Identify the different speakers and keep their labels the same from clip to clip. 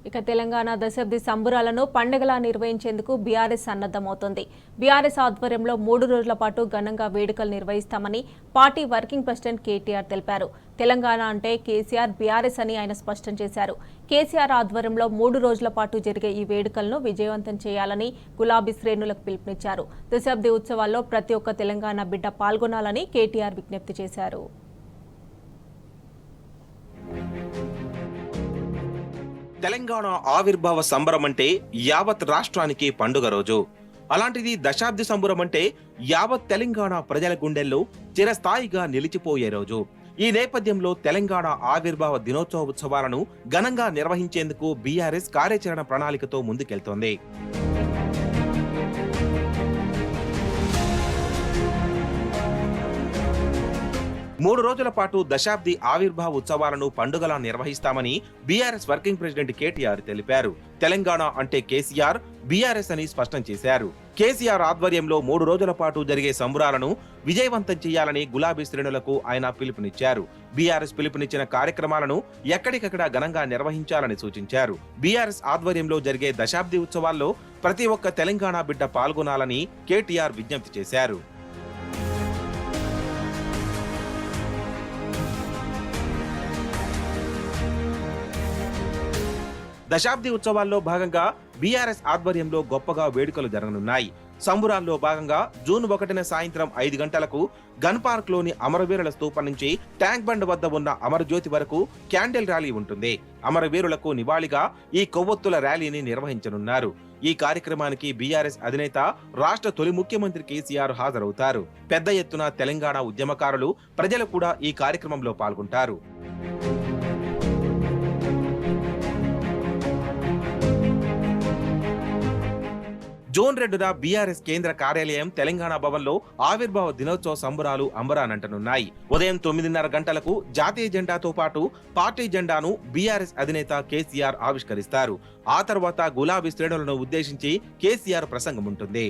Speaker 1: ఇక తెలంగాణ దశాబ్ది సంబురాలను పండుగలా నిర్వహించేందుకు బీఆర్ఎస్ సన్నద్దమవుతోంది. బీఆర్ఎస్ ఆధ్వర్యంలో 3 రోజుల పాటు ఘనంగా వేడుకలు నిర్వహిస్తామని పార్టీ వర్కింగ్ ప్రెసిడెంట్ కేటీఆర్ తెలిపారు. తెలంగాణ అంటే కేసీఆర్, బీఆర్ఎస్ అని ఆయన స్పష్టం చేశారు. కేసీఆర్ ఆధ్వర్యంలో 3 రోజుల పాటు జరిగే ఈ వేడుకలను విజయవంతం చేయాలని గులాబీ శ్రేణులకు పిలుపునిచ్చారు. దశాబ్ది ఉత్సవాల్లో ప్రతి ఒక్క తెలంగాణ బిడ్డ పాల్గొనాలని కేటీఆర్ విజ్ఞప్తి చేశారు.
Speaker 2: తెలంగాణ ఆవిర్భావ సంబరం అంటే యావత్ రాష్ట్రానికి పండుగ రోజు. అలాంటిది దశాబ్ది సంబరం అంటే యావత్ తెలంగాణ ప్రజల గుండెల్లో చిరస్థాయిగా నిలిచిపోయే రోజు. ఈ నేపథ్యంలో తెలంగాణ ఆవిర్భావ దినోత్సవ ఉత్సవాలను ఘనంగా నిర్వహించేందుకు బీఆర్ఎస్ కార్యాచరణ ప్రణాళికతో ముందుకెళ్తోంది. 3 రోజుల పాటు దశాబ్ది ఆవిర్భావ ఉత్సవాలను పండుగలా నిర్వహిస్తామని బీఆర్ఎస్ వర్కింగ్ ప్రెసిడెంట్ కేటీఆర్ తెలిపారు. తెలంగాణ అంటే కేసీఆర్, బీఆర్ఎస్ అని స్పష్టం చేశారు. కేసీఆర్ ఆధ్వర్యంలో 3 రోజుల పాటు జరిగే సంబరాలను విజయవంతం చేయాలని గులాబీ శ్రేణులకు ఆయన పిలుపునిచ్చారు. బీఆర్ఎస్ పిలుపునిచ్చిన కార్యక్రమాలను ఎక్కడికక్కడ ఘనంగా నిర్వహించాలని సూచించారు. బీఆర్ఎస్ ఆధ్వర్యంలో జరిగే దశాబ్ది ఉత్సవాల్లో ప్రతి ఒక్క తెలంగాణ బిడ్డ పాల్గొనాలని కేటీఆర్ విజ్ఞప్తి చేశారు. దశాబ్ది ఉత్సవాల్లో భాగంగా బీఆర్ఎస్ ఆధ్వర్యంలో గొప్పగా వేడుకలు జరగనున్నాయి. సంబురాల్లో భాగంగా జూన్ 1న సాయంత్రం 5 గంటలకు గన్ పార్క్ లోని అమరవీరుల స్తూపం నుంచి ట్యాంక్ బండ్ వద్ద ఉన్న అమరజ్యోతి వరకు క్యాండిల్ ర్యాలీ ఉంటుంది. అమరవీరులకు నివాళిగా ఈ కొవ్వొత్తుల ర్యాలీని నిర్వహించనున్నారు. ఈ కార్యక్రమానికి బీఆర్ఎస్ అధినేత, రాష్ట్ర తొలి ముఖ్యమంత్రి కేసీఆర్ హాజరవుతారు. పెద్ద ఎత్తున తెలంగాణ ఉద్యమకారులు, ప్రజలు కూడా ఈ కార్యక్రమంలో పాల్గొంటారు. జూన్ 2న బీఆర్ఎస్ కేంద్ర కార్యాలయం తెలంగాణ భవన్లో ఆవిర్భావ దినోత్సవ సంబరాలు అంబరానంటనున్నాయి. ఉదయం 9:30 గంటలకు జాతీయ జెండాతో పాటు పార్టీ జెండాను బీఆర్ఎస్ అధినేత కేసీఆర్ ఆవిష్కరిస్తారు. ఆ తర్వాత గులాబీ శ్రేణులను ఉద్దేశించి కేసీఆర్ ప్రసంగం ఉంటుంది.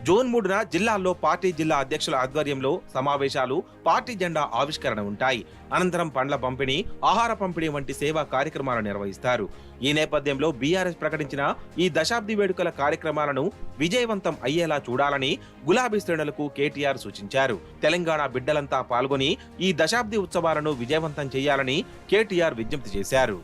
Speaker 2: జూన్ 3న జిల్లాల్లో పార్టీ జిల్లా అధ్యక్షుల ఆధ్వర్యంలో సమావేశాలు, పార్టీ జెండా ఆవిష్కరణ ఉంటాయి. అనంతరం పండ్ల పంపిణీ, ఆహార పంపిణీ వంటి సేవా కార్యక్రమాలు నిర్వహిస్తారు. ఈ నేపథ్యంలో బీఆర్ఎస్ ప్రకటించిన ఈ దశాబ్ది వేడుకల కార్యక్రమాలను విజయవంతం అయ్యేలా చూడాలని గులాబీ శ్రేణులకు కేటీఆర్ సూచించారు. తెలంగాణ బిడ్డలంతా పాల్గొని ఈ దశాబ్ది ఉత్సవాలను విజయవంతం చేయాలని కేటీఆర్ విజ్ఞప్తి చేశారు.